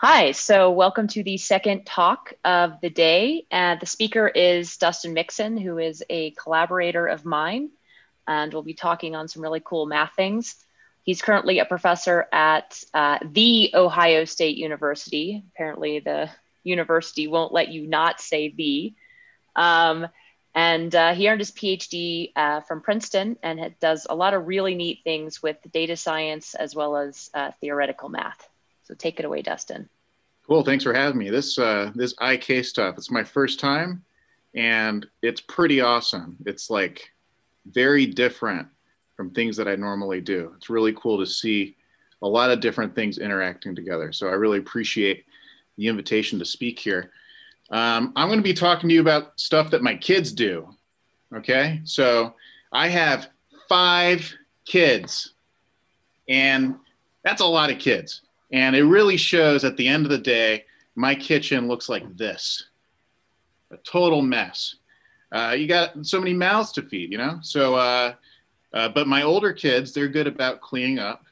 Hi, so welcome to the second talk of the day. The speaker is Dustin Mixon, who is a collaborator of mine, and we'll be talking on some really cool math things. He's currently a professor at the Ohio State University. Apparently the university won't let you not say the. He earned his PhD from Princeton and does a lot of really neat things with data science as well as theoretical math. So take it away, Dustin. Cool. Thanks for having me. This IK stuff, it's my first time and it's pretty awesome. It's like very different from things that I normally do. It's really cool to see a lot of different things interacting together. So I really appreciate the invitation to speak here. I'm going to be talking to you about stuff that my kids do. Okay. So I have 5 kids and that's a lot of kids. And it really shows at the end of the day, my kitchen looks like this, a total mess. You got so many mouths to feed, you know? So, but my older kids, they're good about cleaning up.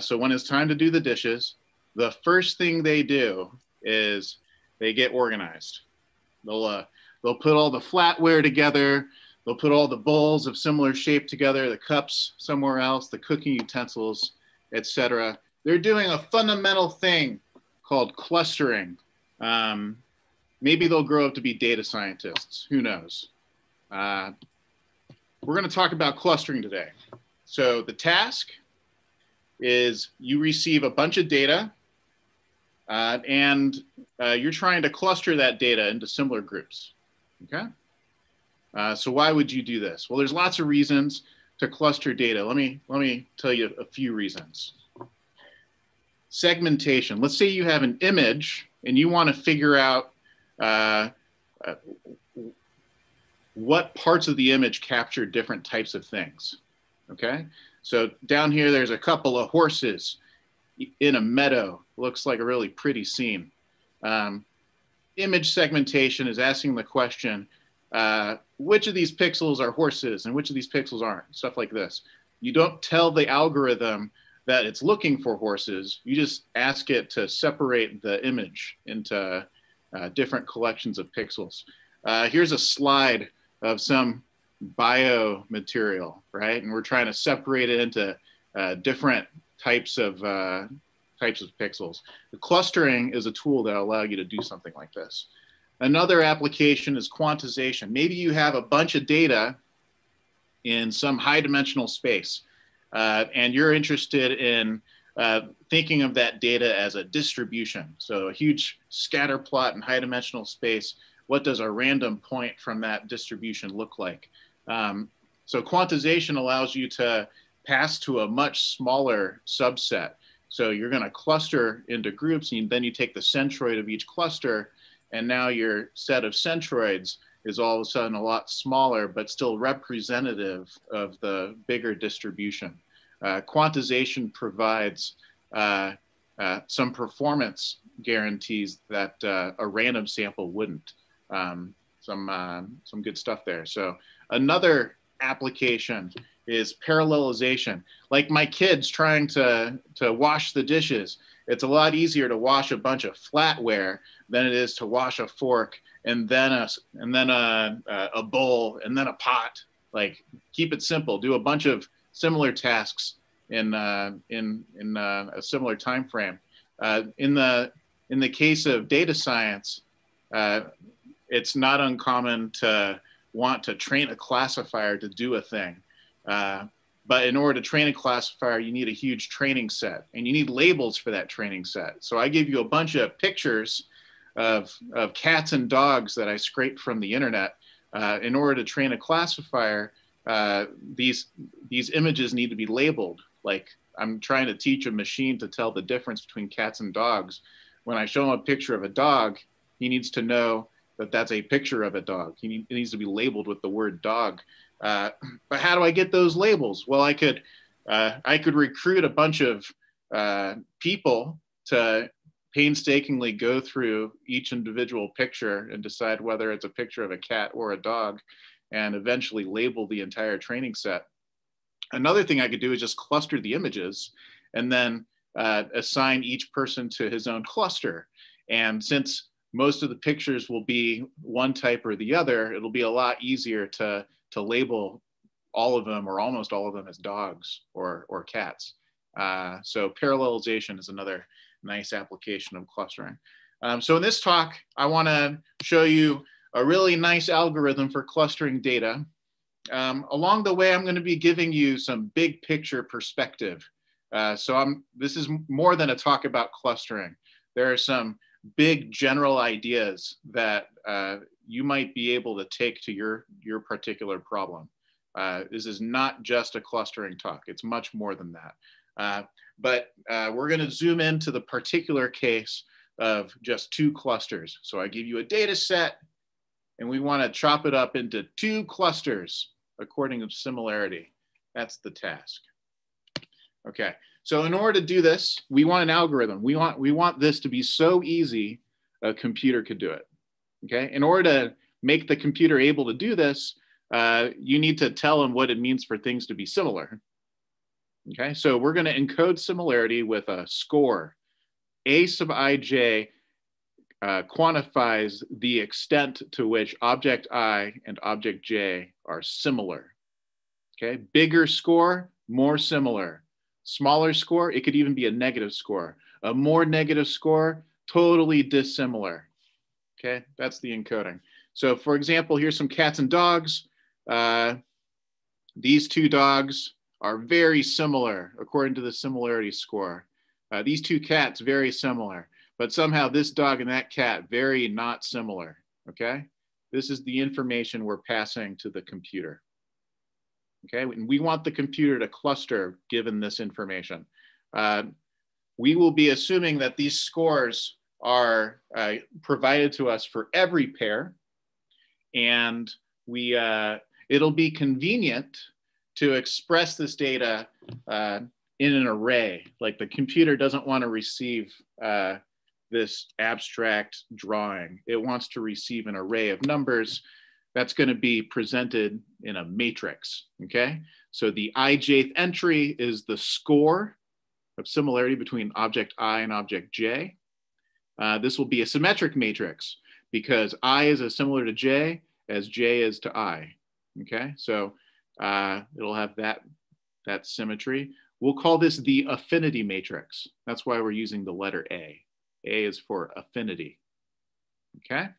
So when it's time to do the dishes, the first thing they do is they get organized. They'll put all the flatware together. They'll put all the bowls of similar shape together, the cups somewhere else, the cooking utensils, etc. They're doing a fundamental thing called clustering. Maybe they'll grow up to be data scientists. Who knows? We're going to talk about clustering today. So the task is you receive a bunch of data and you're trying to cluster that data into similar groups. Okay? So why would you do this? Well, there's lots of reasons to cluster data. Let me tell you a few reasons. Segmentation. Let's say you have an image and you want to figure out what parts of the image capture different types of things. Okay, so down here there's a couple of horses in a meadow. Looks like a really pretty scene. Image segmentation is asking the question, which of these pixels are horses and which of these pixels aren't? Stuff like this. You don't tell the algorithm that it's looking for horses. You just ask it to separate the image into different collections of pixels. Here's a slide of some biomaterial, right? And we're trying to separate it into different types of pixels. The clustering is a tool that will allow you to do something like this. Another application is quantization. Maybe you have a bunch of data in some high dimensional space. And you're interested in thinking of that data as a distribution. So a huge scatter plot in high dimensional space. What does a random point from that distribution look like? So quantization allows you to pass to a much smaller subset. So you're going to cluster into groups, and then you take the centroid of each cluster, and now your set of centroids is all of a sudden a lot smaller, but still representative of the bigger distribution. Quantization provides some performance guarantees that a random sample wouldn't. Some good stuff there. So another application is parallelization. Like my kids trying to wash the dishes, it's a lot easier to wash a bunch of flatware than it is to wash a fork and then a bowl and then a pot. Like, keep it simple. Do a bunch of similar tasks in a similar time frame. In the case of data science, it's not uncommon to want to train a classifier to do a thing. But in order to train a classifier, you need a huge training set, and you need labels for that training set. So I give you a bunch of pictures of cats and dogs that I scraped from the internet. In order to train a classifier, these images need to be labeled. Like, I'm trying to teach a machine to tell the difference between cats and dogs. When I show him a picture of a dog, he needs to know that that's a picture of a dog. It needs to be labeled with the word dog. But how do I get those labels? Well, I could recruit a bunch of people to painstakingly go through each individual picture and decide whether it's a picture of a cat or a dog, and eventually label the entire training set. Another thing I could do is just cluster the images and then assign each person to his own cluster. And since most of the pictures will be one type or the other, it'll be a lot easier to label all of them or almost all of them as dogs or cats. So parallelization is another nice application of clustering. So in this talk, I want to show you a really nice algorithm for clustering data. Along the way, I'm going to be giving you some big picture perspective. This is more than a talk about clustering. There are some big general ideas that you might be able to take to your particular problem. This is not just a clustering talk. It's much more than that. But we're going to zoom into the particular case of just two clusters. So I give you a data set, and we want to chop it up into two clusters according to similarity. That's the task. Okay, so in order to do this, we want an algorithm. We want this to be so easy a computer could do it. Okay, in order to make the computer able to do this, you need to tell them what it means for things to be similar. Okay, so we're going to encode similarity with a score. A sub ij quantifies the extent to which object I and object J are similar. Okay, bigger score, more similar. Smaller score, it could even be a negative score. A more negative score, totally dissimilar. Okay, that's the encoding. So for example, here's some cats and dogs. These two dogs are very similar according to the similarity score. These two cats, very similar. But somehow this dog and that cat, very not similar, okay? This is the information we're passing to the computer, okay? And we want the computer to cluster given this information. We will be assuming that these scores are provided to us for every pair, and it'll be convenient to express this data in an array. Like the computer doesn't want to receive this abstract drawing. It wants to receive an array of numbers that's going to be presented in a matrix, okay? So the ijth entry is the score of similarity between object I and object J. This will be a symmetric matrix because I is as similar to J as J is to I, okay? So it'll have that symmetry. We'll call this the affinity matrix. That's why we're using the letter A. A is for affinity, okay?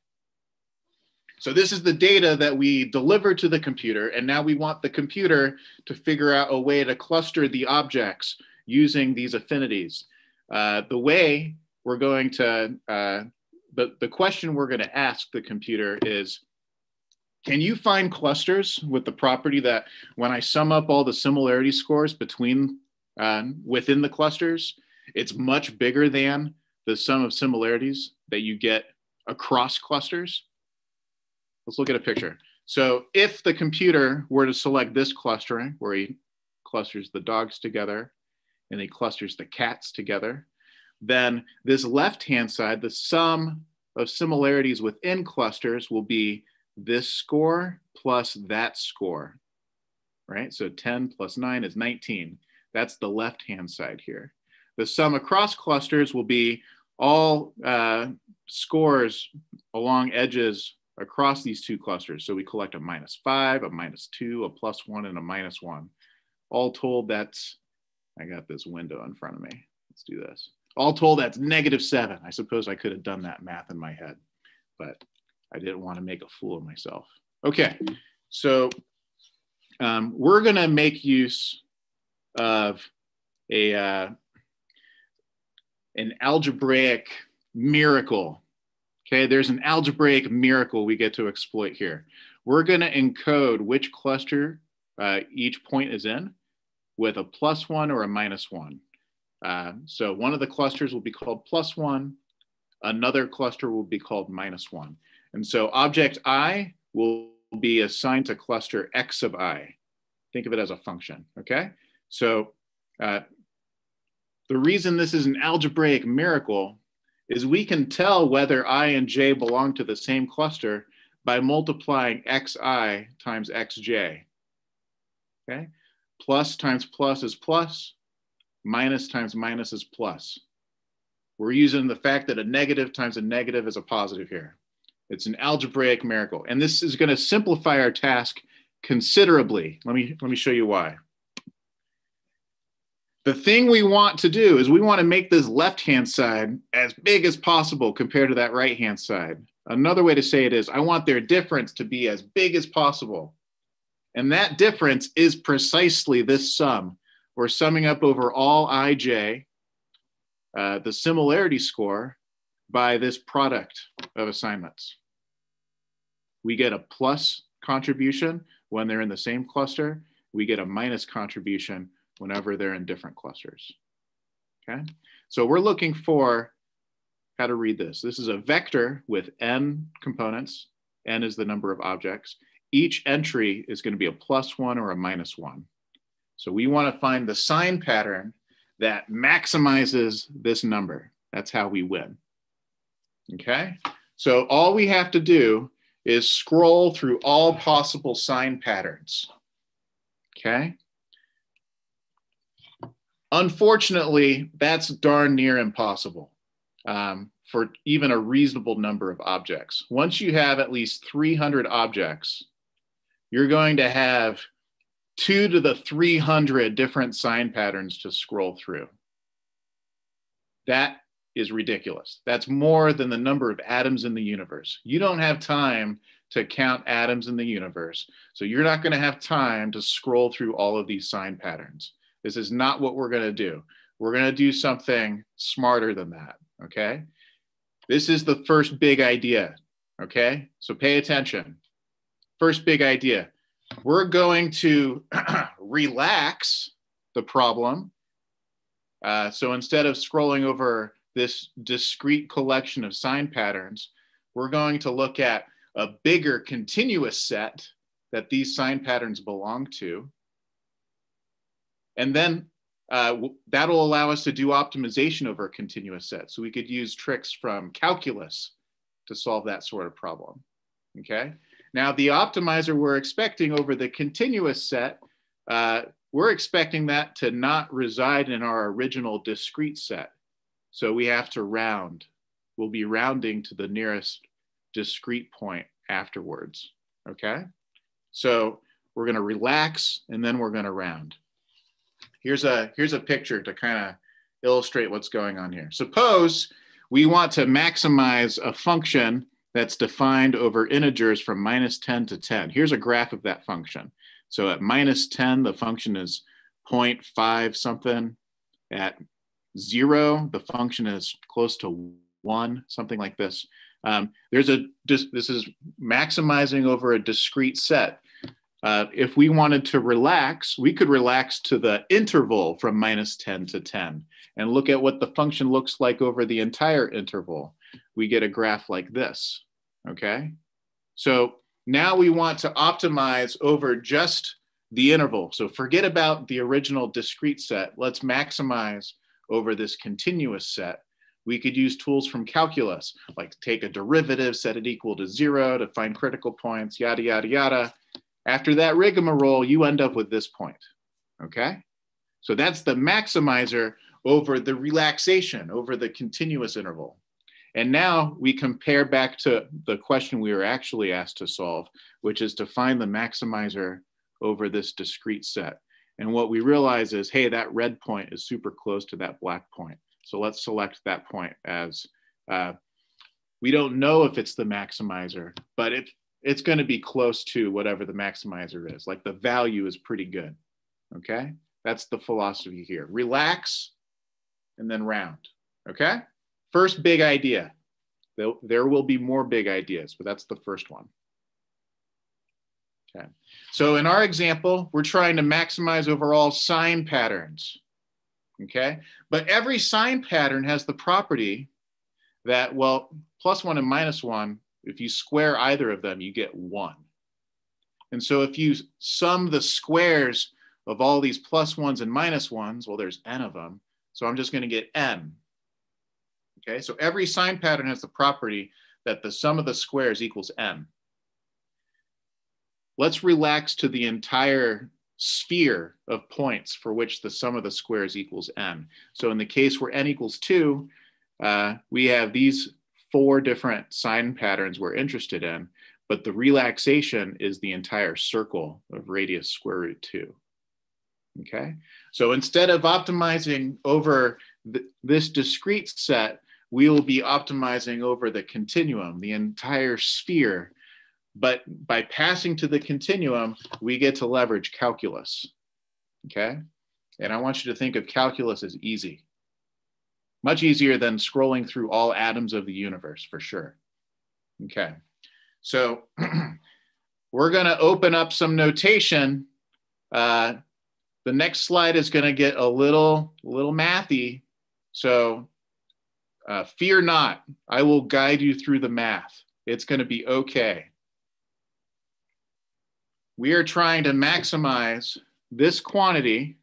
So this is the data that we deliver to the computer, and now we want the computer to figure out a way to cluster the objects using these affinities. The way we're going to, the question we're gonna ask the computer is, can you find clusters with the property that when I sum up all the similarity scores between within the clusters, it's much bigger than the sum of similarities that you get across clusters? Let's look at a picture. So if the computer were to select this clustering, where he clusters the dogs together and he clusters the cats together, then this left-hand side, the sum of similarities within clusters will be this score plus that score, right? So 10 plus 9 is 19. That's the left-hand side here. The sum across clusters will be all scores along edges across these two clusters. So we collect a -5, a -2, a +1, and a -1. All told, that's, I got this window in front of me. Let's do this. All told, that's -7. I suppose I could have done that math in my head, but I didn't want to make a fool of myself. Okay, so we're gonna make use of an algebraic miracle. Okay, there's an algebraic miracle we get to exploit here. We're gonna encode which cluster each point is in with a +1 or a -1. So one of the clusters will be called +1, another cluster will be called -1. And so object I will be assigned to cluster x of I. Think of it as a function, okay? So the reason this is an algebraic miracle is we can tell whether I and J belong to the same cluster by multiplying xi times xj, okay? Plus times plus is plus, minus times minus is plus. We're using the fact that a negative times a negative is a positive here. It's an algebraic miracle. And this is going to simplify our task considerably. Let me show you why. The thing we want to do is we want to make this left-hand side as big as possible compared to that right-hand side. Another way to say it is I want their difference to be as big as possible. And that difference is precisely this sum. We're summing up over all ij, the similarity score, by this product of assignments. We get a plus contribution when they're in the same cluster. We get a minus contribution whenever they're in different clusters. Okay, so we're looking for how to read this. This is a vector with n components. N is the number of objects. Each entry is going to be a +1 or a -1. So we want to find the sign pattern that maximizes this number. That's how we win. Okay, so all we have to do is scroll through all possible sign patterns. Okay. Unfortunately, that's darn near impossible for even a reasonable number of objects. Once you have at least 300 objects, you're going to have 2 to the 300 different sign patterns to scroll through. That is ridiculous. That's more than the number of atoms in the universe. You don't have time to count atoms in the universe, so you're not going to have time to scroll through all of these sign patterns. This is not what we're going to do. We're going to do something smarter than that, okay? This is the first big idea, okay? So pay attention. First big idea. We're going to relax the problem. So instead of scrolling over this discrete collection of sign patterns, we're going to look at a bigger continuous set that these sign patterns belong to. And then that'll allow us to do optimization over a continuous set. So we could use tricks from calculus to solve that sort of problem, okay? Now the optimizer we're expecting over the continuous set, we're expecting that to not reside in our original discrete set. So we have to round. We'll be rounding to the nearest discrete point afterwards, okay? So we're gonna relax and then we're gonna round. Here's a picture to kind of illustrate what's going on here. Suppose we want to maximize a function that's defined over integers from -10 to 10. Here's a graph of that function. So at -10, the function is 0.5 something. At 0, the function is close to 1, something like this. This is maximizing over a discrete set. If we wanted to relax, we could relax to the interval from -10 to 10 and look at what the function looks like over the entire interval. We get a graph like this, okay? So now we want to optimize over just the interval. So forget about the original discrete set. Let's maximize over this continuous set. We could use tools from calculus, like take a derivative, set it equal to 0 to find critical points, yada, yada, yada. After that rigmarole, you end up with this point, okay? So that's the maximizer over the relaxation, over the continuous interval. And now we compare back to the question we were actually asked to solve, which is to find the maximizer over this discrete set. And what we realize is, hey, that red point is super close to that black point. So let's select that point as, we don't know if it's the maximizer, but it's going to be close to whatever the maximizer is. Like the value is pretty good, okay? That's the philosophy here. Relax and then round, okay? First big idea. There will be more big ideas, but that's the first one. Okay. So in our example, we're trying to maximize overall sign patterns, okay? But every sign pattern has the property that, well, +1 and -1, if you square either of them, you get 1. And so if you sum the squares of all these +1s and -1s, well, there's n of them. So I'm just going to get n. Okay, so every sign pattern has the property that the sum of the squares equals n. Let's relax to the entire sphere of points for which the sum of the squares equals n. So in the case where n equals 2, we have these 4 different sign patterns we're interested in, but the relaxation is the entire circle of radius square root 2. Okay, so instead of optimizing over this discrete set, we will be optimizing over the continuum, the entire sphere. But by passing to the continuum, we get to leverage calculus. Okay, and I want you to think of calculus as easy. Much easier than scrolling through all atoms of the universe, for sure. Okay, so we're going to open up some notation. The next slide is going to get a little mathy. So fear not, I will guide you through the math. It's going to be okay. We are trying to maximize this quantity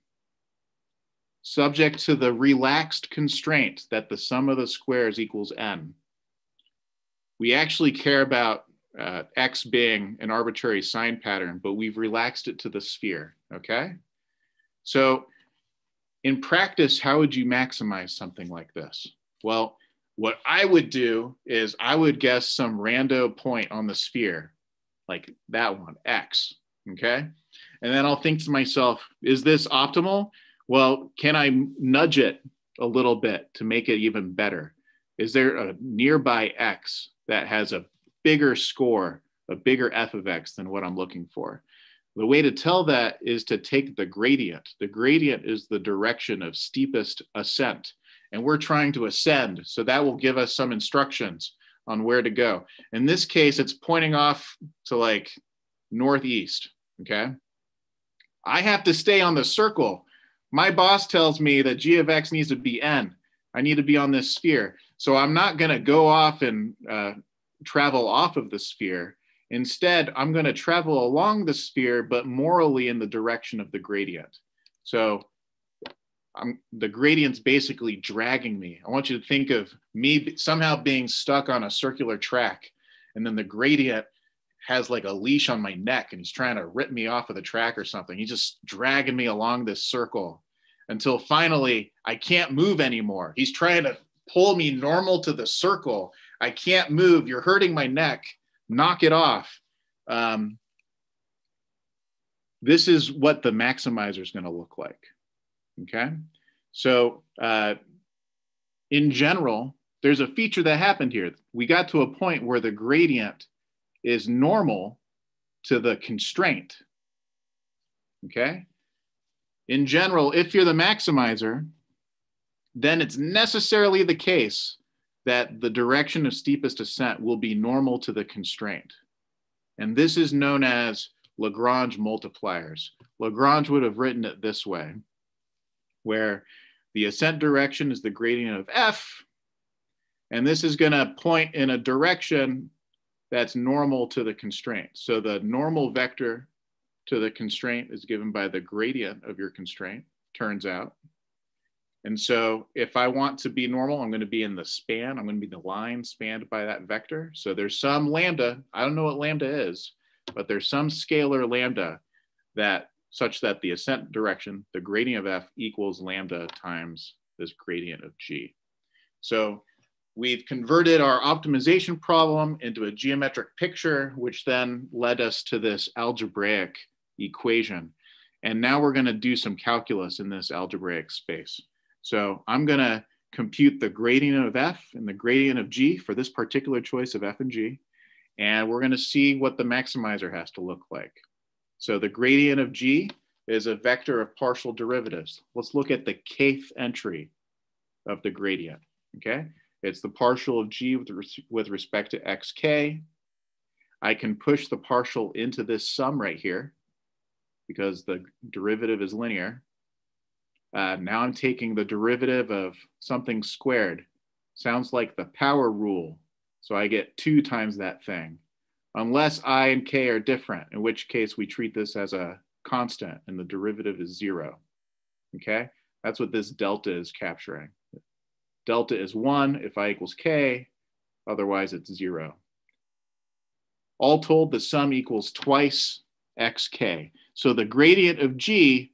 subject to the relaxed constraint that the sum of the squares equals n. We actually care about x being an arbitrary sign pattern, but we've relaxed it to the sphere, okay? So in practice, how would you maximize something like this? Well, what I would do is I would guess some rando point on the sphere, like that one, x, okay? And then I'll think to myself, is this optimal? Well, can I nudge it a little bit to make it even better? Is there a nearby x that has a bigger score, a bigger f of x than what I'm looking for? The way to tell that is to take the gradient. The gradient is the direction of steepest ascent, and we're trying to ascend, so that will give us some instructions on where to go. In this case, it's pointing off to like northeast, okay? I have to stay on the circle. My boss tells me that g of x needs to be n. I need to be on this sphere. So I'm not going to go off and travel off of the sphere. Instead, I'm going to travel along the sphere, but morally in the direction of the gradient. So the gradient's basically dragging me. I want you to think of me somehow being stuck on a circular track, and then the gradient has like a leash on my neck, and he's trying to rip me off of the track or something. He's just dragging me along this circle until finally I can't move anymore. He's trying to pull me normal to the circle. I can't move. You're hurting my neck. Knock it off. This is what the maximizer is going to look like. Okay. So in general, there's a feature that happened here. We got to a point where the gradient is normal to the constraint. Okay. In general, if you're the maximizer, then it's necessarily the case that the direction of steepest ascent will be normal to the constraint. And this is known as Lagrange multipliers. Lagrange would have written it this way, where the ascent direction is the gradient of f, and this is going to point in a direction that's normal to the constraint. So the normal vector to the constraint is given by the gradient of your constraint, turns out. And so if I want to be normal, I'm going to be in the span. I'm going to be the line spanned by that vector. So there's some lambda. I don't know what lambda is, but there's some scalar lambda that such that the ascent direction, the gradient of f equals lambda times this gradient of g. So we've converted our optimization problem into a geometric picture, which then led us to this algebraic equation. And now we're going to do some calculus in this algebraic space. So I'm going to compute the gradient of f and the gradient of g for this particular choice of f and g. And we're going to see what the maximizer has to look like. So the gradient of g is a vector of partial derivatives. Let's look at the kth entry of the gradient, okay? It's the partial of g with respect to xk. I can push the partial into this sum right here because the derivative is linear. Now I'm taking the derivative of something squared. Sounds like the power rule. So I get 2 times that thing. Unless I and k are different, in which case we treat this as a constant and the derivative is 0. Okay, that's what this delta is capturing. Delta is 1 if I equals k, otherwise it's 0. All told, the sum equals twice xk. So the gradient of g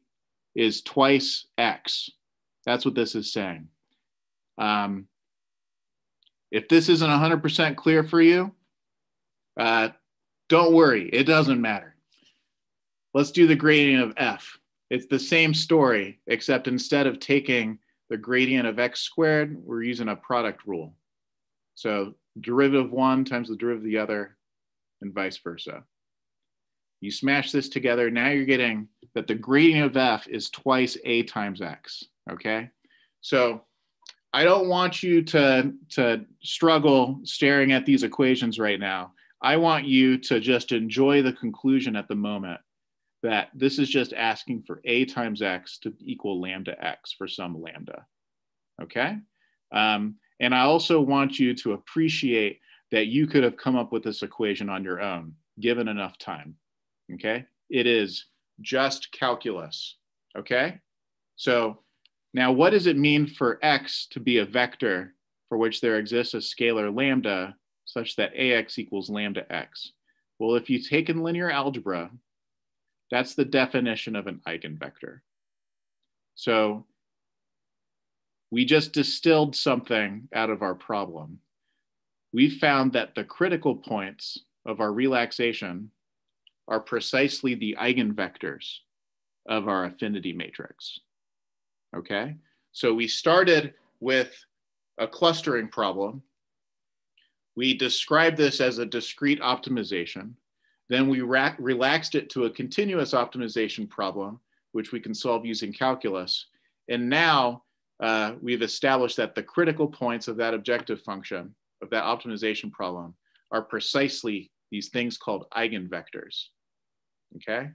is twice x. That's what this is saying. If this isn't 100% clear for you, don't worry, it doesn't matter. Let's do the gradient of f. It's the same story, except instead of taking the gradient of x squared, we're using a product rule. So derivative of one times the derivative of the other, and vice versa. You smash this together, now you're getting that the gradient of f is twice a times x, okay? So I don't want you to struggle staring at these equations right now. I want you to just enjoy the conclusion at the moment that this is just asking for a times x to equal lambda x for some lambda, okay? And I also want you to appreciate that you could have come up with this equation on your own, given enough time, okay? It is just calculus, okay? So now what does it mean for x to be a vector for which there exists a scalar lambda such that ax equals lambda x? Well, if you take in linear algebra, that's the definition of an eigenvector. So we just distilled something out of our problem. We found that the critical points of our relaxation are precisely the eigenvectors of our affinity matrix, okay? So we started with a clustering problem. We described this as a discrete optimization. Then we relaxed it to a continuous optimization problem, which we can solve using calculus. And now we've established that the critical points of that objective function, of that optimization problem, are precisely these things called eigenvectors, okay?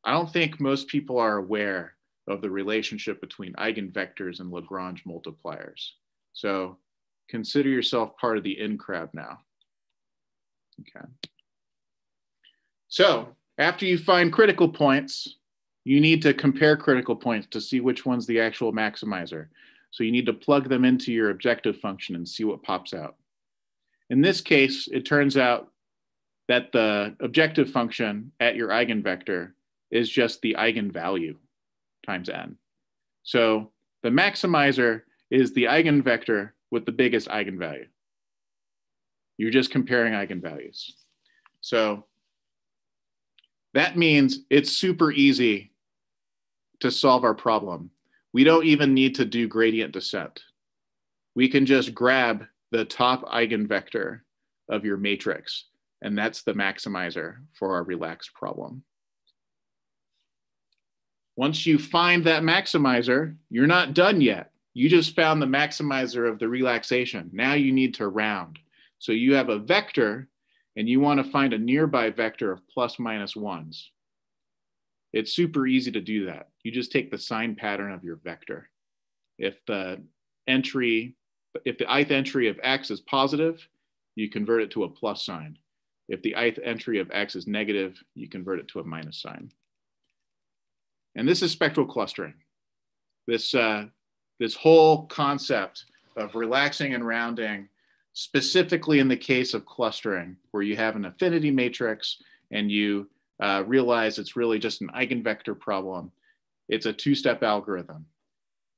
I don't think most people are aware of the relationship between eigenvectors and Lagrange multipliers. So consider yourself part of the in crowd now, okay? So after you find critical points, you need to compare critical points to see which one's the actual maximizer. So you need to plug them into your objective function and see what pops out. In this case, it turns out that the objective function at your eigenvector is just the eigenvalue times n. So the maximizer is the eigenvector with the biggest eigenvalue. You're just comparing eigenvalues. So that means it's super easy to solve our problem. We don't even need to do gradient descent. We can just grab the top eigenvector of your matrix, and that's the maximizer for our relaxed problem. Once you find that maximizer, you're not done yet. You just found the maximizer of the relaxation. Now you need to round. So you have a vector, and you want to find a nearby vector of plus minus ones. It's super easy to do that. You just take the sign pattern of your vector. If the ith entry of x is positive, you convert it to a plus sign. If the ith entry of x is negative, you convert it to a minus sign. And this is spectral clustering. This whole concept of relaxing and rounding, specifically in the case of clustering, where you have an affinity matrix and you realize it's really just an eigenvector problem. It's a two-step algorithm.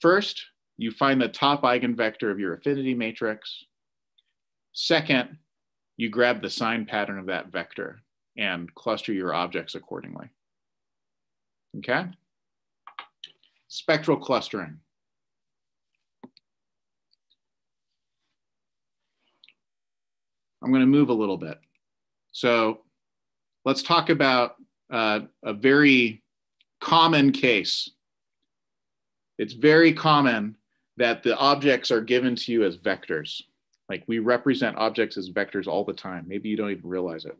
First, you find the top eigenvector of your affinity matrix. Second, you grab the sign pattern of that vector and cluster your objects accordingly. Okay? Spectral clustering. I'm going to move a little bit. So let's talk about a very common case. It's very common that the objects are given to you as vectors. Like we represent objects as vectors all the time. Maybe you don't even realize it.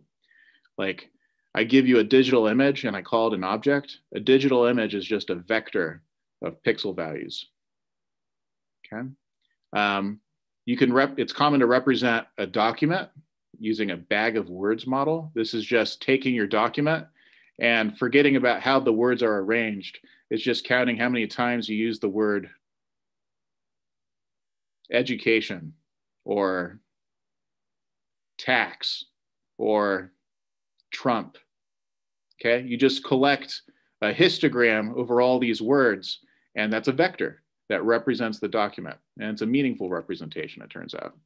Like I give you a digital image and I call it an object. A digital image is just a vector of pixel values. Okay. It's common to represent a document using a bag of words model. This is just taking your document and forgetting about how the words are arranged. It's just counting how many times you use the word education or tax or Trump okay? You just collect a histogram over all these words, and that's a vector that represents the document. And it's a meaningful representation, it turns out.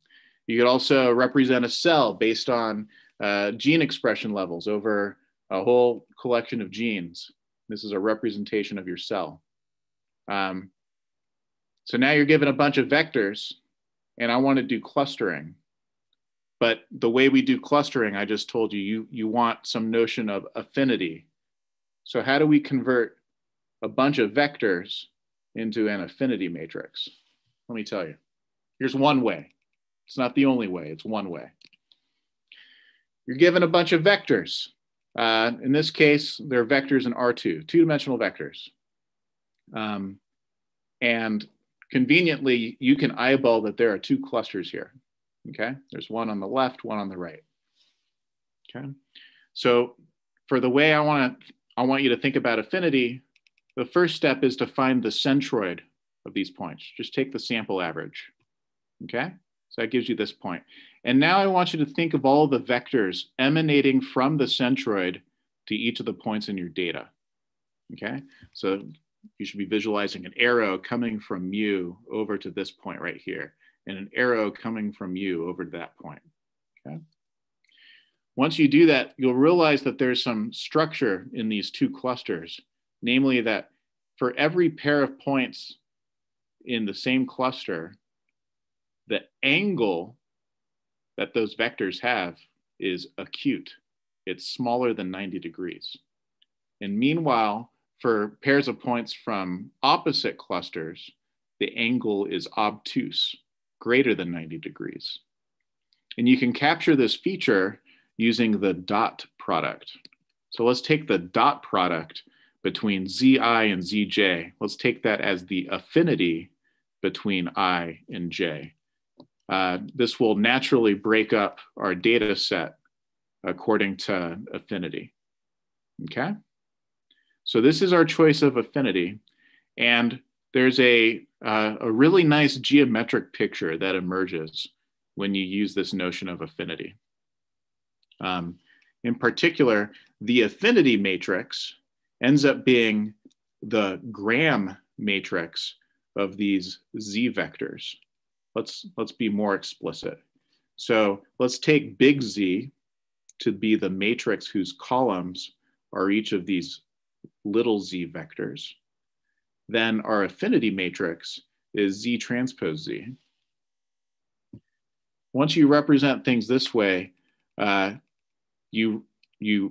You could also represent a cell based on gene expression levels over a whole collection of genes. This is a representation of your cell. So now you're given a bunch of vectors, and I want to do clustering. But the way we do clustering, I just told you, you want some notion of affinity. So how do we convert a bunch of vectors into an affinity matrix? Let me tell you. Here's one way. It's not the only way, it's one way. You're given a bunch of vectors. In this case, they're vectors in R2, two-dimensional vectors. And conveniently, you can eyeball that there are two clusters here. Okay, there's one on the left, one on the right. Okay, so for the way I want you to think about affinity, the first step is to find the centroid of these points. Just take the sample average. Okay, so that gives you this point. And now I want you to think of all the vectors emanating from the centroid to each of the points in your data. Okay, so you should be visualizing an arrow coming from mu over to this point right here, and an arrow coming from you over to that point, okay? Once you do that, you'll realize that there's some structure in these two clusters, namely that for every pair of points in the same cluster, the angle that those vectors have is acute. It's smaller than 90 degrees. And meanwhile, for pairs of points from opposite clusters, the angle is obtuse, greater than 90 degrees. And you can capture this feature using the dot product. So let's take the dot product between Zi and Zj. Let's take that as the affinity between I and J. This will naturally break up our data set according to affinity, okay? So this is our choice of affinity. And there's a really nice geometric picture that emerges when you use this notion of affinity. In particular, the affinity matrix ends up being the gram matrix of these Z vectors. Let's be more explicit. So let's take big Z to be the matrix whose columns are each of these little Z vectors. Then our affinity matrix is Z transpose Z. Once you represent things this way, you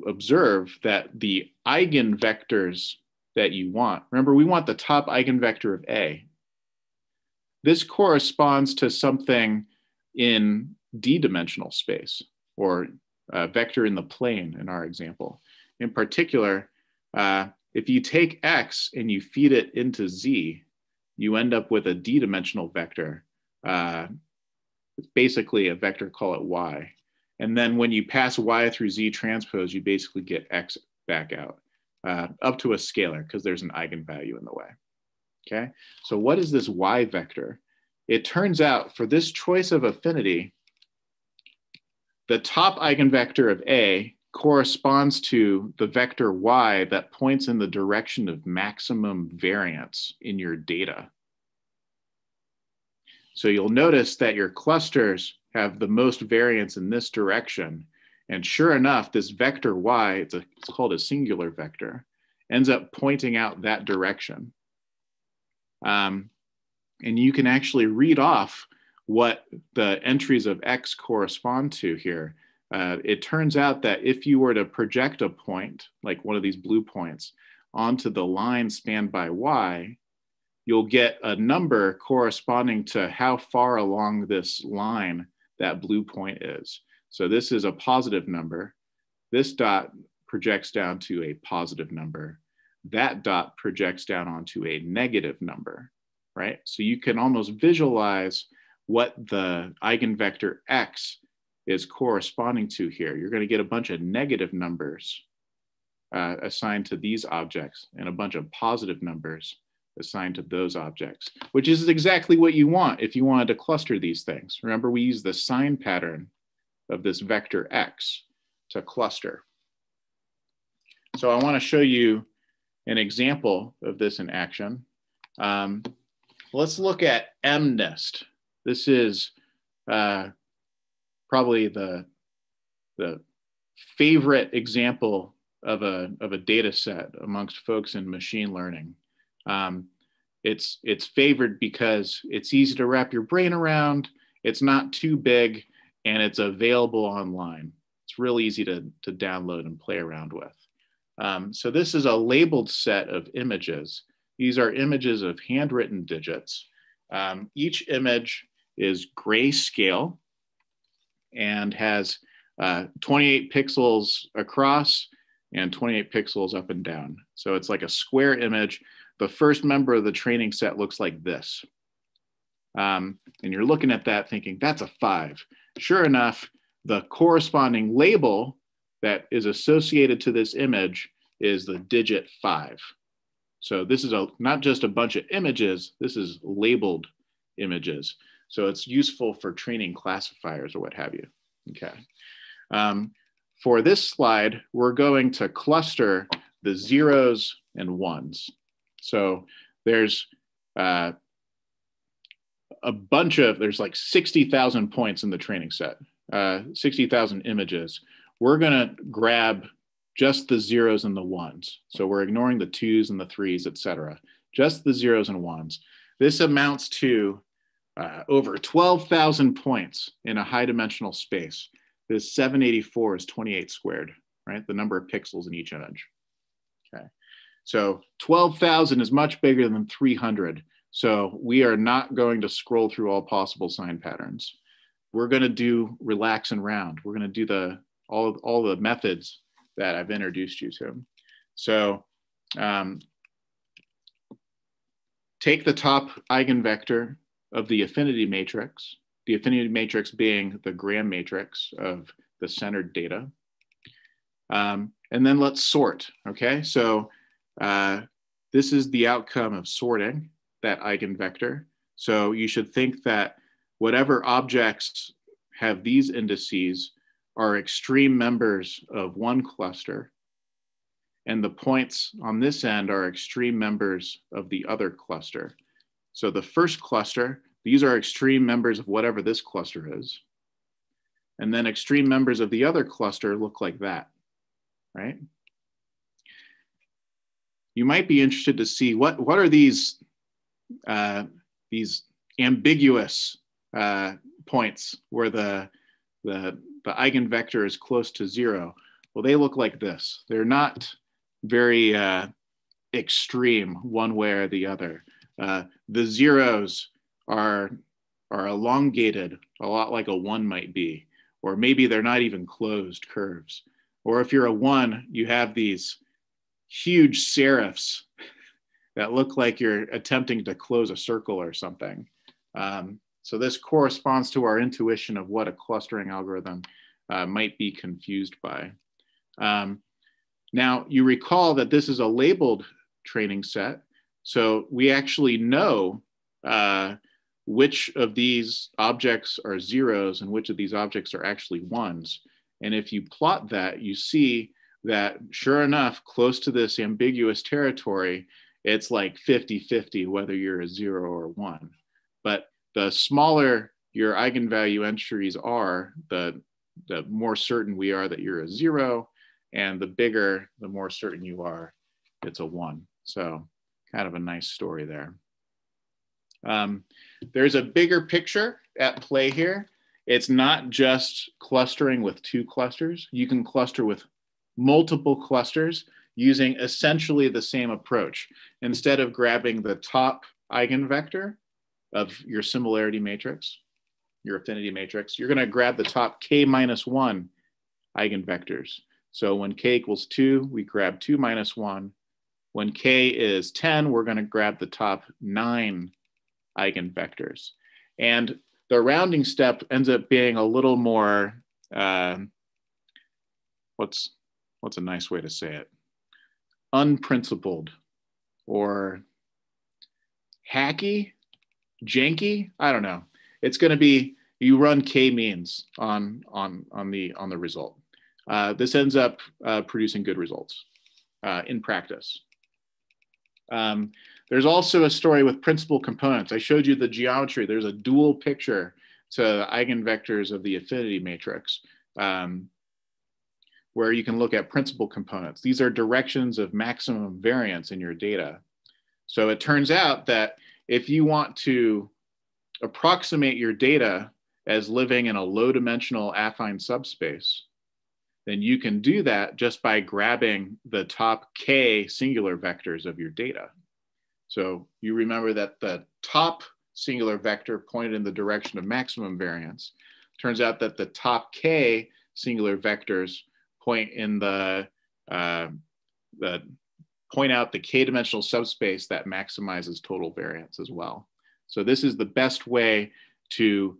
observe that the eigenvectors that you want, remember we want the top eigenvector of A. This corresponds to something in D-dimensional space, or a vector in the plane in our example. In particular, if you take X and you feed it into Z, you end up with a D-dimensional vector. It's basically a vector, call it Y. And then when you pass Y through Z transpose, you basically get X back out, up to a scalar, because there's an eigenvalue in the way. Okay, so what is this Y vector? It turns out for this choice of affinity, the top eigenvector of A corresponds to the vector Y that points in the direction of maximum variance in your data. So you'll notice that your clusters have the most variance in this direction. And sure enough, this vector Y, it's called a singular vector, ends up pointing out that direction. And you can actually read off what the entries of X correspond to here. It turns out that if you were to project a point, like one of these blue points, onto the line spanned by Y, you'll get a number corresponding to how far along this line that blue point is. So this is a positive number. This dot projects down to a positive number. That dot projects down onto a negative number, right? So you can almost visualize what the eigenvector X is corresponding to here. You're going to get a bunch of negative numbers assigned to these objects and a bunch of positive numbers assigned to those objects, which is exactly what you want if you wanted to cluster these things. Remember, we use the sign pattern of this vector X to cluster. So I want to show you an example of this in action. Let's look at MNIST. This is probably the favorite example of a data set amongst folks in machine learning. It's favored because it's easy to wrap your brain around, it's not too big, and it's available online. It's really easy to download and play around with. So this is a labeled set of images. These are images of handwritten digits. Each image is grayscale and has 28 pixels across and 28 pixels up and down. So it's like a square image. The first member of the training set looks like this. And you're looking at that thinking, that's a 5. Sure enough, the corresponding label that is associated to this image is the digit 5. So this is not just a bunch of images, this is labeled images. So it's useful for training classifiers or what have you. Okay. For this slide, we're going to cluster the 0s and 1s. So there's a bunch of, there's like 60,000 points in the training set, 60,000 images. We're gonna grab just the 0s and the 1s. So we're ignoring the 2s and the 3s, et cetera. Just the 0s and 1s. This amounts to over 12,000 points in a high dimensional space. This 784 is 28 squared, right? The number of pixels in each image. Okay. So 12,000 is much bigger than 300. So we are not going to scroll through all possible sign patterns. We're going to do relax and round. We're going to do all the methods that I've introduced you to. So take the top eigenvector of the affinity matrix being the Gram matrix of the centered data. And then let's sort, okay? So this is the outcome of sorting that eigenvector. So you should think that whatever objects have these indices are extreme members of one cluster, and the points on this end are extreme members of the other cluster. So the first cluster, these are extreme members of whatever this cluster is. And then extreme members of the other cluster look like that, right? You might be interested to see what are these ambiguous points where the eigenvector is close to 0. Well, they look like this. They're not very extreme one way or the other. The 0s are elongated, a lot like a 1 might be, or maybe they're not even closed curves. Or if you're a 1, you have these huge serifs that look like you're attempting to close a circle or something. So this corresponds to our intuition of what a clustering algorithm might be confused by. Now, you recall that this is a labeled training set. So we actually know which of these objects are 0s and which of these objects are actually 1s. And if you plot that, you see that sure enough, close to this ambiguous territory, it's like 50-50 whether you're a 0 or 1. But the smaller your eigenvalue entries are, the more certain we are that you're a 0, and the bigger, the more certain you are it's a 1. So kind of a nice story there. There's a bigger picture at play here. It's not just clustering with 2 clusters. You can cluster with multiple clusters using essentially the same approach. Instead of grabbing the top eigenvector of your similarity matrix, your affinity matrix, you're going to grab the top k-1 eigenvectors. So when k equals 2, we grab 2 minus 1. When k is 10, we're going to grab the top 9 eigenvectors. And the rounding step ends up being a little more, what's a nice way to say it? Unprincipled or hacky, janky, I don't know. It's going to be, you run k-means on the result. This ends up producing good results. in practice. There's also a story with principal components. I showed you the geometry. There's a dual picture to eigenvectors of the affinity matrix, where you can look at principal components. These are directions of maximum variance in your data. So it turns out that if you want to approximate your data as living in a low-dimensional affine subspace, then you can do that just by grabbing the top k singular vectors of your data. So you remember that the top singular vector pointed in the direction of maximum variance. Turns out that the top k singular vectors point in point out the k-dimensional subspace that maximizes total variance as well. So this is the best way to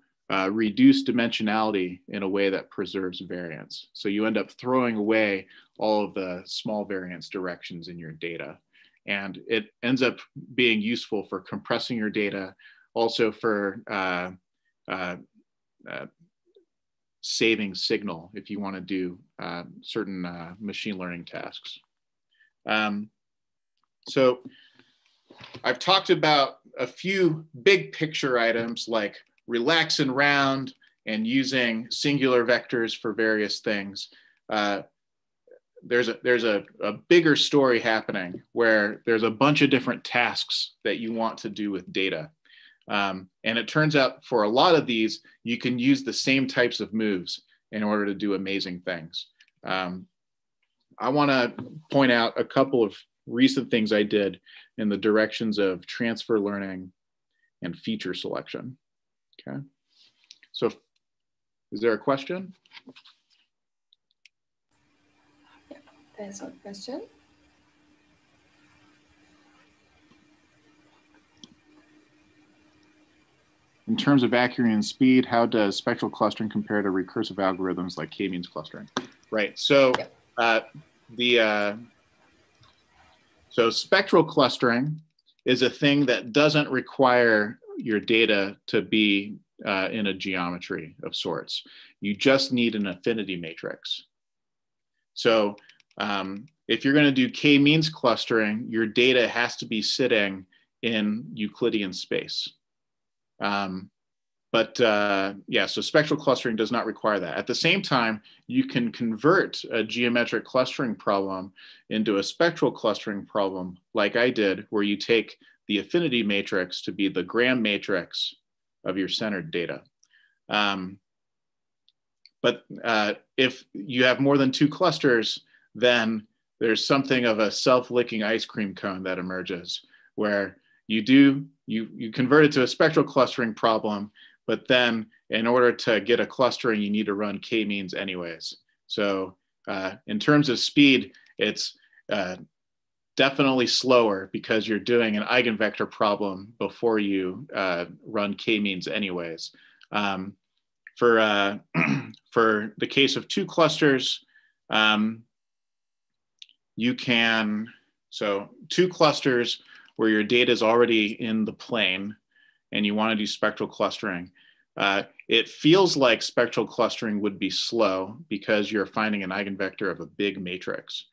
reduce dimensionality in a way that preserves variance. So you end up throwing away all of the small variance directions in your data. And it ends up being useful for compressing your data, also for saving signal if you want to do certain machine learning tasks. So I've talked about a few big picture items like relax and round and using singular vectors for various things. There's a bigger story happening where there's a bunch of different tasks that you want to do with data. And it turns out for a lot of these, you can use the same types of moves in order to do amazing things. I want to point out a couple of recent things I did in the directions of transfer learning and feature selection. Okay, so is there a question? There's one question. In terms of accuracy and speed, how does spectral clustering compare to recursive algorithms like k-means clustering? Right, so so spectral clustering is a thing that doesn't require your data to be in a geometry of sorts. You just need an affinity matrix. So if you're going to do k-means clustering, your data has to be sitting in Euclidean space. Yeah, so spectral clustering does not require that. At the same time, you can convert a geometric clustering problem into a spectral clustering problem like I did, where you take the affinity matrix to be the gram matrix of your centered data. If you have more than 2 clusters, then there's something of a self-licking ice cream cone that emerges, where you convert it to a spectral clustering problem, but then in order to get a clustering, you need to run k-means anyways. So in terms of speed, it's definitely slower because you're doing an eigenvector problem before you run k-means anyways. For the case of 2 clusters, you can, so 2 clusters where your data is already in the plane and you want to do spectral clustering, it feels like spectral clustering would be slow because you're finding an eigenvector of a big matrix.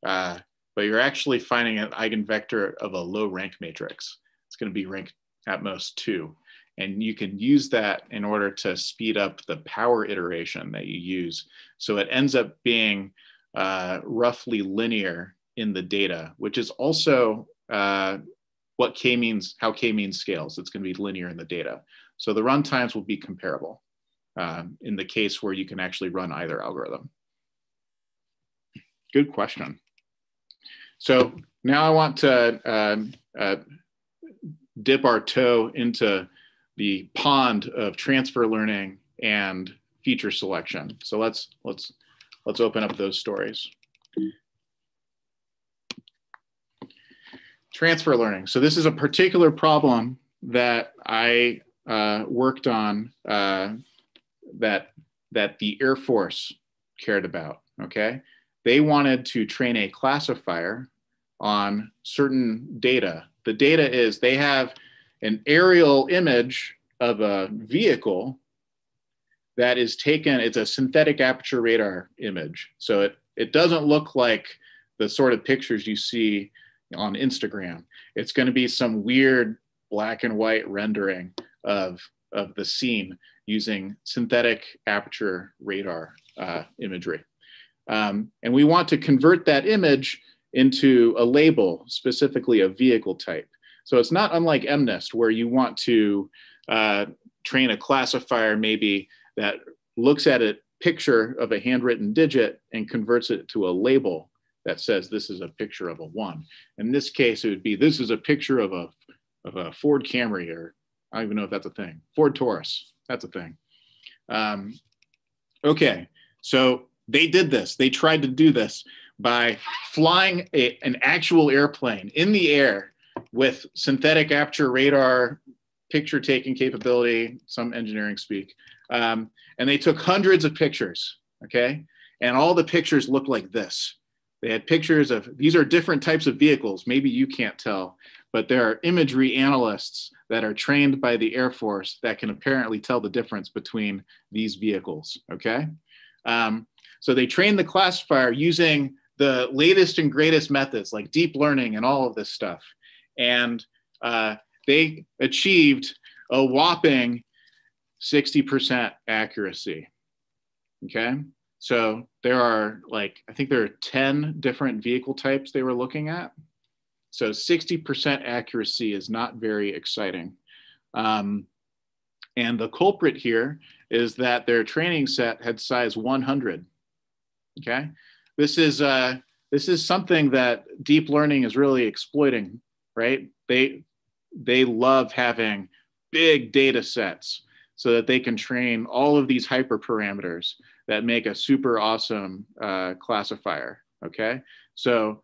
But you're actually finding an eigenvector of a low rank matrix. It's going to be rank at most 2. And you can use that in order to speed up the power iteration that you use. So it ends up being roughly linear in the data, which is also what k-means, how k-means scales. It's going to be linear in the data. So the run times will be comparable in the case where you can actually run either algorithm. Good question. So now I want to dip our toe into the pond of transfer learning and feature selection. So let's open up those stories. Transfer learning. So this is a particular problem that I worked on that the Air Force cared about, okay? They wanted to train a classifier on certain data. The data is they have an aerial image of a vehicle that is taken, it's a synthetic aperture radar image. So it doesn't look like the sort of pictures you see on Instagram. It's going to be some weird black and white rendering of the scene using synthetic aperture radar imagery. And we want to convert that image into a label, specifically a vehicle type. So it's not unlike MNIST, where you want to train a classifier maybe that looks at a picture of a handwritten digit and converts it to a label that says this is a picture of a 1. In this case, it would be this is a picture of a Ford Camry, or I don't even know if that's a thing. Ford Taurus, that's a thing. Okay, so they did this. They tried to do this by flying an actual airplane in the air with synthetic aperture radar, picture taking capability, some engineering speak. And they took hundreds of pictures, okay? And all the pictures looked like this. They had pictures of, these are different types of vehicles. Maybe you can't tell, but there are imagery analysts that are trained by the Air Force that can apparently tell the difference between these vehicles, okay? So they trained the classifier using the latest and greatest methods like deep learning and all of this stuff. And they achieved a whopping 60% accuracy, okay? So there are like, I think there are 10 different vehicle types they were looking at. So 60% accuracy is not very exciting. And the culprit here is that their training set had size 100, okay? This is something that deep learning is really exploiting, right? They love having big data sets so that they can train all of these hyperparameters that make a super awesome classifier, okay? So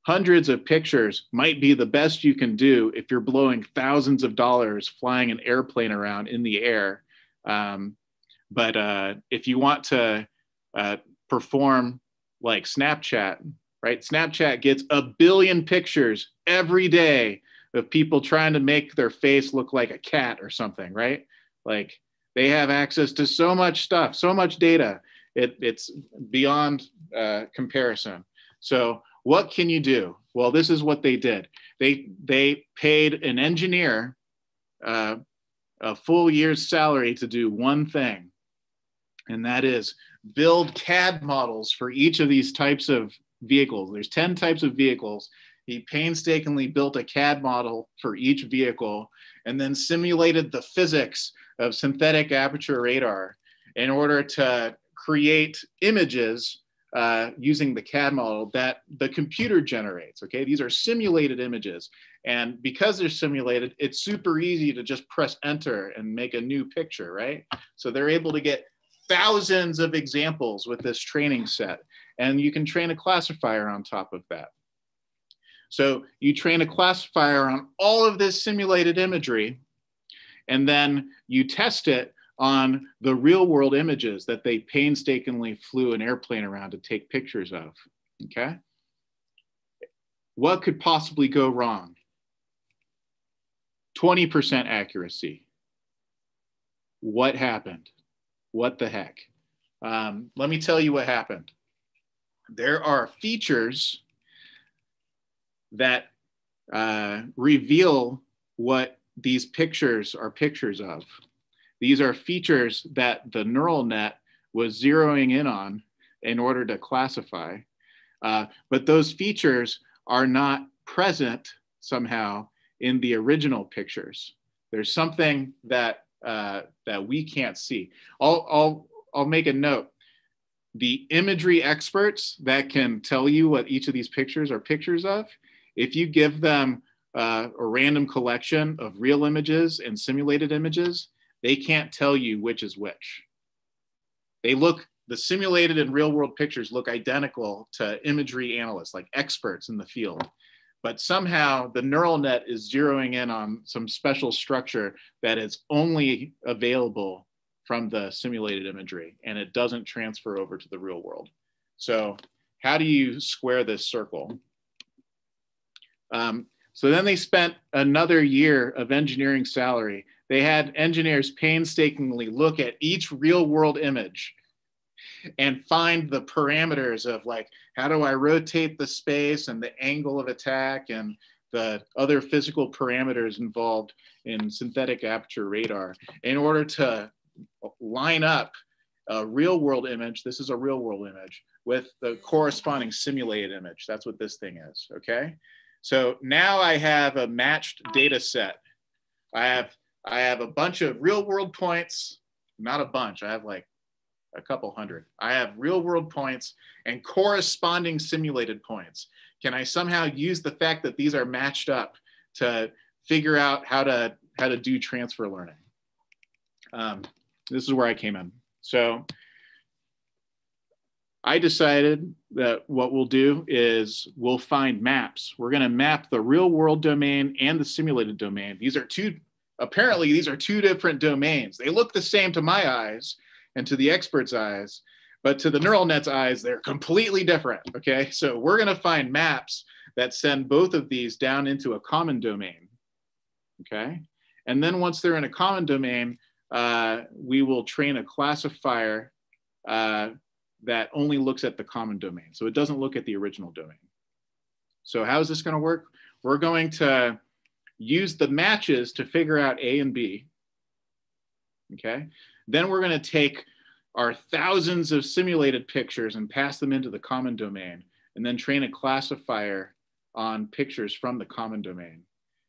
hundreds of pictures might be the best you can do if you're blowing thousands of dollars flying an airplane around in the air. But if you want to perform like Snapchat, right? Snapchat gets 1 billion pictures every day of people trying to make their face look like a cat or something, right? Like they have access to so much stuff, so much data. It's beyond comparison. So what can you do? Well, this is what they did. They paid an engineer a full year's salary to do one thing, and that is build CAD models for each of these types of vehicles. There's 10 types of vehicles. He painstakingly built a CAD model for each vehicle and then simulated the physics of synthetic aperture radar in order to create images using the CAD model that the computer generates, okay? These are simulated images. And because they're simulated, it's super easy to just press enter and make a new picture, right? So they're able to get thousands of examples with this training set. And you can train a classifier on top of that. So you train a classifier on all of this simulated imagery, and then you test it on the real world images that they painstakingly flew an airplane around to take pictures of, okay? What could possibly go wrong? 20% accuracy. What happened? What the heck? Let me tell you what happened. There are features that reveal what these pictures are pictures of. These are features that the neural net was zeroing in on in order to classify. But those features are not present somehow in the original pictures. There's something that we can't see. I'll make a note. The imagery experts that can tell you what each of these pictures are pictures of, if you give them a random collection of real images and simulated images, they can't tell you which is which. The simulated and real world pictures look identical to imagery analysts, like experts in the field. But somehow the neural net is zeroing in on some special structure that is only available from the simulated imagery, and it doesn't transfer over to the real world. So how do you square this circle? So then they spent another year of engineering salary. They had engineers painstakingly look at each real world image and find the parameters of like, how do I rotate the space and the angle of attack and the other physical parameters involved in synthetic aperture radar in order to line up a real world image. This is a real world image with the corresponding simulated image. That's what this thing is, okay? So now I have a matched data set. I have a bunch of real world points, not a bunch, I have like a couple hundred. I have real world points and corresponding simulated points. Can I somehow use the fact that these are matched up to figure out how to do transfer learning? This is where I came in. So I decided that what we'll do is we'll find maps. We're going to map the real world domain and the simulated domain. These are apparently these are two different domains. They look the same to my eyes and to the expert's eyes, but to the neural net's eyes, they're completely different, okay? So we're going to find maps that send both of these down into a common domain, okay? And then once they're in a common domain, we will train a classifier that only looks at the common domain. So it doesn't look at the original domain. So how is this going to work? We're going to use the matches to figure out A and B, okay? Then we're going to take our thousands of simulated pictures and pass them into the common domain, and then train a classifier on pictures from the common domain.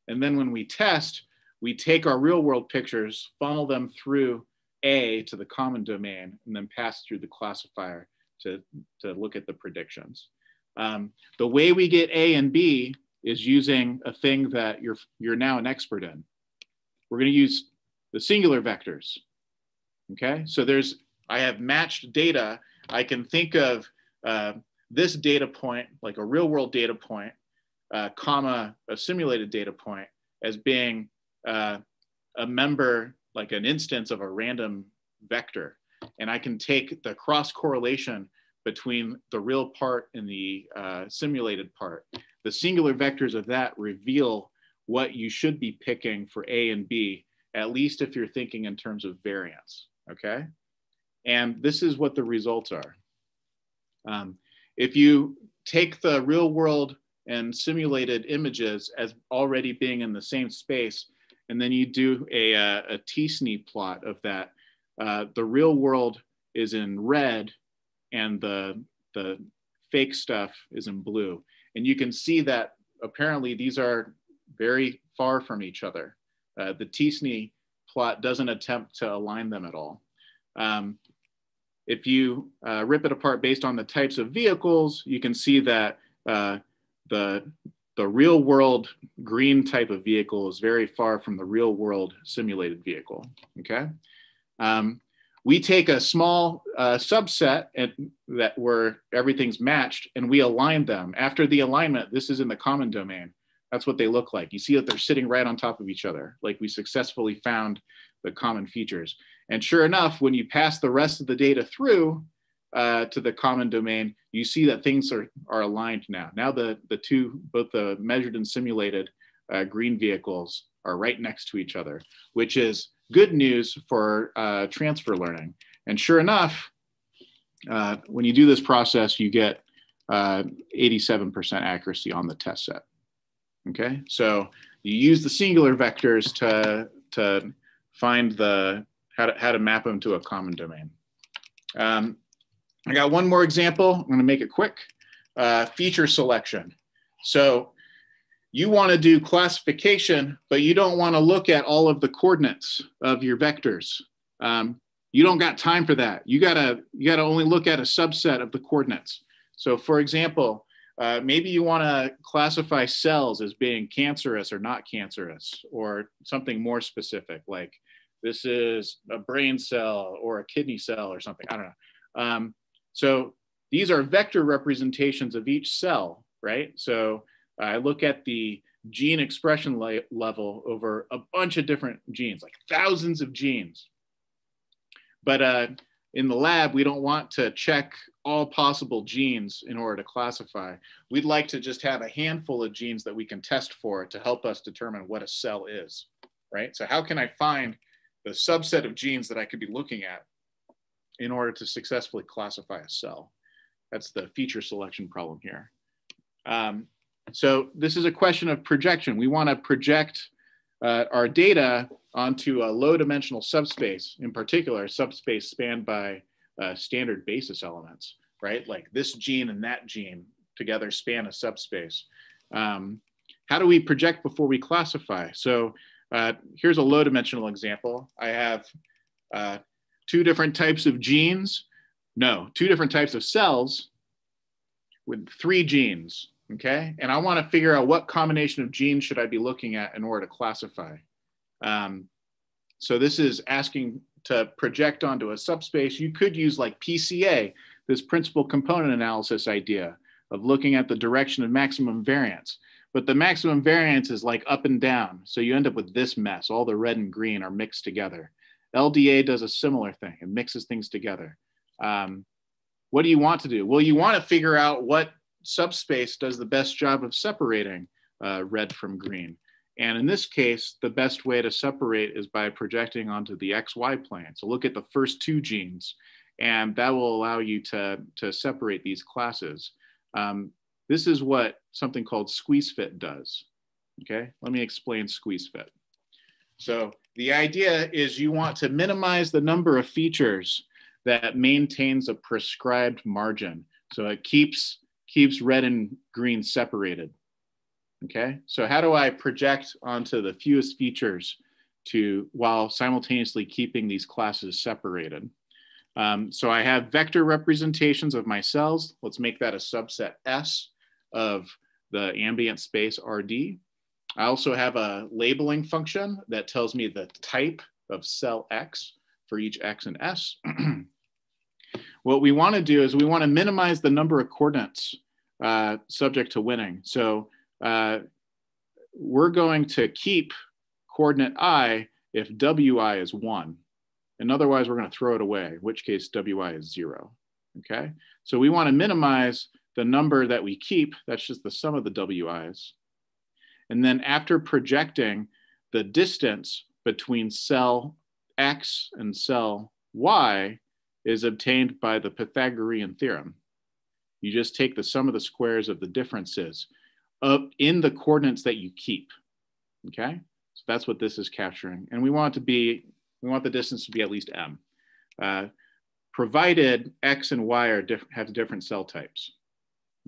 And then when we test, we take our real world pictures, funnel them through A to the common domain, and then pass through the classifier to look at the predictions. The way we get A and B is using a thing that you're now an expert in. We're going to use the singular vectors, okay? So I have matched data. I can think of this data point, like a real world data point, comma, a simulated data point as being a member, like an instance of a random vector. And I can take the cross correlation between the real part and the simulated part. The singular vectors of that reveal what you should be picking for A and B, at least if you're thinking in terms of variance, okay? And this is what the results are. If you take the real world and simulated images as already being in the same space, and then you do a t-SNE plot of that, the real world is in red and the fake stuff is in blue. And you can see that apparently these are very far from each other. The t-SNE plot doesn't attempt to align them at all. If you rip it apart based on the types of vehicles, you can see that the real world green type of vehicle is very far from the real world simulated vehicle, okay? We take a small subset where everything's matched and we align them. After the alignment, this is in the common domain. That's what they look like. You see that they're sitting right on top of each other, like we successfully found the common features. And sure enough, when you pass the rest of the data through to the common domain, you see that things are aligned now. Now both the measured and simulated green vehicles are right next to each other, which is good news for transfer learning. And sure enough, when you do this process, you get 87% accuracy on the test set. Okay, so you use the singular vectors to find how to map them to a common domain. I got one more example. I'm going to make it quick. Feature selection. So you want to do classification, but you don't want to look at all of the coordinates of your vectors. You don't got time for that. You gotta only look at a subset of the coordinates. So for example, maybe you want to classify cells as being cancerous or not cancerous, or something more specific, like this is a brain cell or a kidney cell or something, I don't know. So these are vector representations of each cell, right? So I look at the gene expression level over a bunch of different genes, like thousands of genes. But in the lab, we don't want to check all possible genes in order to classify. We'd like to just have a handful of genes that we can test for to help us determine what a cell is, right? So how can I find the subset of genes that I could be looking at in order to successfully classify a cell. That's the feature selection problem here. So this is a question of projection. We want to project our data onto a low dimensional subspace, in particular, a subspace spanned by standard basis elements, right? Like this gene and that gene together span a subspace. How do we project before we classify? So here's a low dimensional example. I have two different types of genes. No, two different types of cells with 3 genes, okay? And I want to figure out what combination of genes should I be looking at in order to classify. So this is asking to project onto a subspace. You could use like PCA, this principal component analysis idea of looking at the direction of maximum variance. But the maximum variance is like up and down. So you end up with this mess. All the red and green are mixed together. LDA does a similar thing. It mixes things together. What do you want to do? Well, you want to figure out what subspace does the best job of separating red from green. And in this case, the best way to separate is by projecting onto the XY plane. So look at the first 2 genes, and that will allow you to separate these classes. This is what something called squeeze fit does. Okay, let me explain squeeze fit. So the idea is you want to minimize the number of features that maintains a prescribed margin. So it keeps red and green separated. Okay, so how do I project onto the fewest features while simultaneously keeping these classes separated? So I have vector representations of my cells. Let's make that a subset S of the ambient space RD. I also have a labeling function that tells me the type of cell X for each X and S. What we want to do is we want to minimize the number of coordinates subject to winning. So we're going to keep coordinate I if WI is 1. And otherwise, we're going to throw it away, in which case WI is 0. Okay, so we want to minimize the number that we keep. That's just the sum of the WIs. And then after projecting, the distance between cell X and cell Y is obtained by the Pythagorean theorem. You just take the sum of the squares of the differences in the coordinates that you keep. Okay, so that's what this is capturing. And we want the distance to be at least m, provided X and Y have different cell types.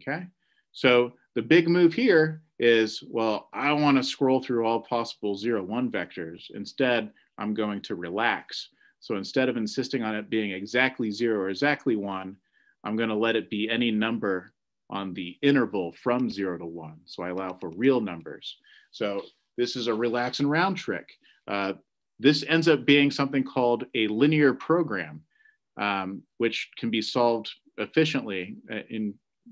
Okay, so the big move here is, well, I don't want to scroll through all possible 0, 1 vectors. Instead, I'm going to relax. So instead of insisting on it being exactly 0 or exactly 1, I'm going to let it be any number on the interval from 0 to 1. So I allow for real numbers. So this is a by and round trick. This ends up being something called a linear program, which can be solved efficiently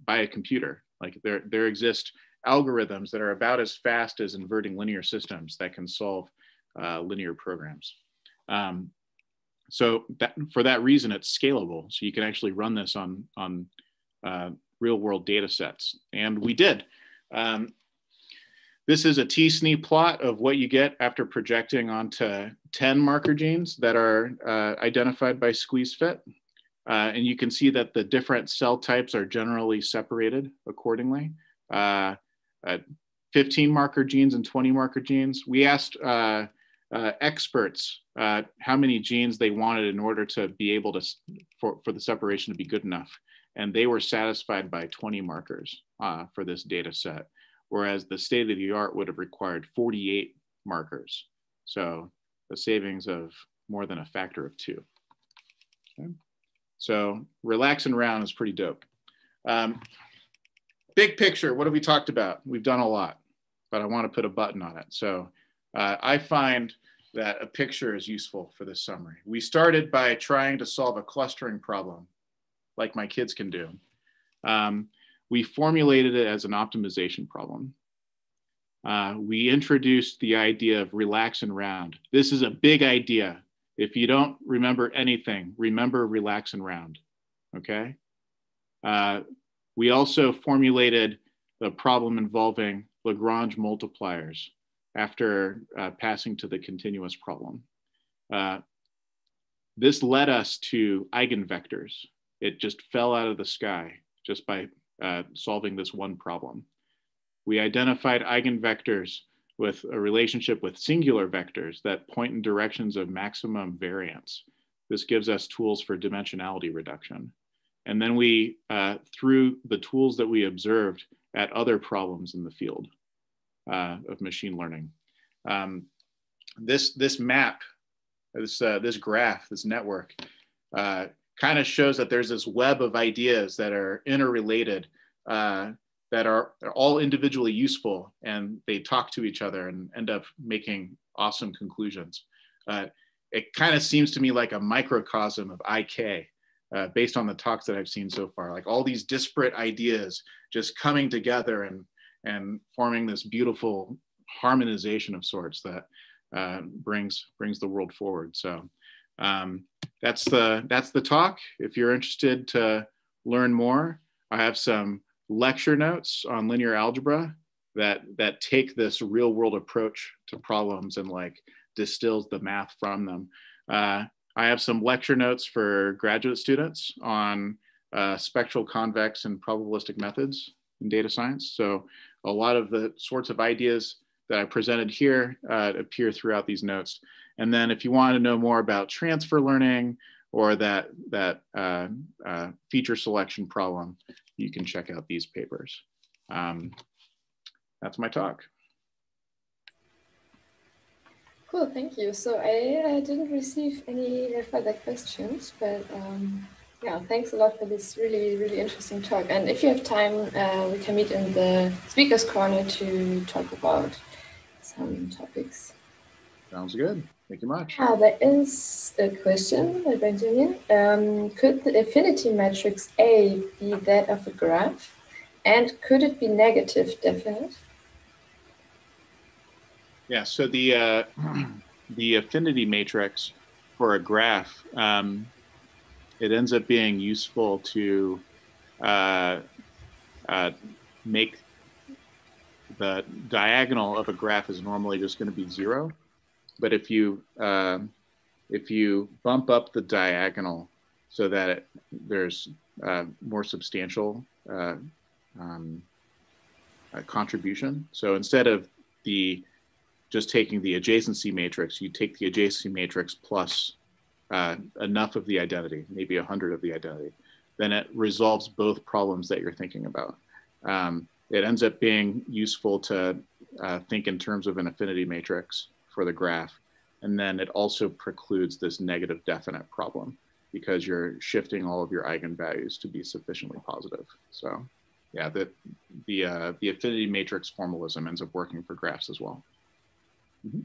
by a computer. Like there exist algorithms that are about as fast as inverting linear systems that can solve linear programs. So for that reason, it's scalable. So you can actually run this on real world data sets. And we did. This is a t-SNE plot of what you get after projecting onto 10 marker genes that are identified by squeeze fit. And you can see that the different cell types are generally separated accordingly. 15 marker genes and 20 marker genes. We asked experts how many genes they wanted in order to be able to, for the separation to be good enough. And they were satisfied by 20 markers for this data set, whereas the state of the art would have required 48 markers. So a savings of more than a factor of 2. Okay. So relax and round is pretty dope. Big picture, what have we talked about? We've done a lot, but I want to put a button on it. So I find that a picture is useful for this summary. We started by trying to solve a clustering problem, like my kids can do. We formulated it as an optimization problem. We introduced the idea of relax and round. This is a big idea. If you don't remember anything, remember relax and round, okay? We also formulated the problem involving Lagrange multipliers after passing to the continuous problem. this led us to eigenvectors. It just fell out of the sky just by solving this one problem. We identified eigenvectors with a relationship with singular vectors that point in directions of maximum variance. This gives us tools for dimensionality reduction. And then we, through the tools that we observed at other problems in the field of machine learning. This map, this graph, this network, kind of shows that there's this web of ideas that are interrelated, that are all individually useful, and they talk to each other and end up making awesome conclusions. It kind of seems to me like a microcosm of IK, based on the talks that I've seen so far, like all these disparate ideas just coming together and forming this beautiful harmonization of sorts that brings the world forward. So that's the talk. If you're interested to learn more, I have some lecture notes on linear algebra that take this real world approach to problems and like distills the math from them. I have some lecture notes for graduate students on spectral, convex, and probabilistic methods in data science. So a lot of the sorts of ideas that I presented here appear throughout these notes. And then if you want to know more about transfer learning or that feature selection problem, you can check out these papers. That's my talk. Cool, thank you. So I didn't receive any further questions, but yeah, thanks a lot for this really, really interesting talk. And if you have time, we can meet in the speaker's corner to talk about some topics. Sounds good. Thank you much. There is a question by Benjamin. Could the affinity matrix A be that of a graph? And could it be negative definite? Yeah, so the affinity matrix for a graph, it ends up being useful to make the diagonal of a graph is normally just going to be 0. But if you bump up the diagonal so that there's more substantial contribution, so instead of just taking the adjacency matrix, you take the adjacency matrix plus enough of the identity, maybe 100 of the identity, then it resolves both problems that you're thinking about. It ends up being useful to think in terms of an affinity matrix for the graph. And then it also precludes this negative definite problem because you're shifting all of your eigenvalues to be sufficiently positive. So yeah, the affinity matrix formalism ends up working for graphs as well. Mm-hmm.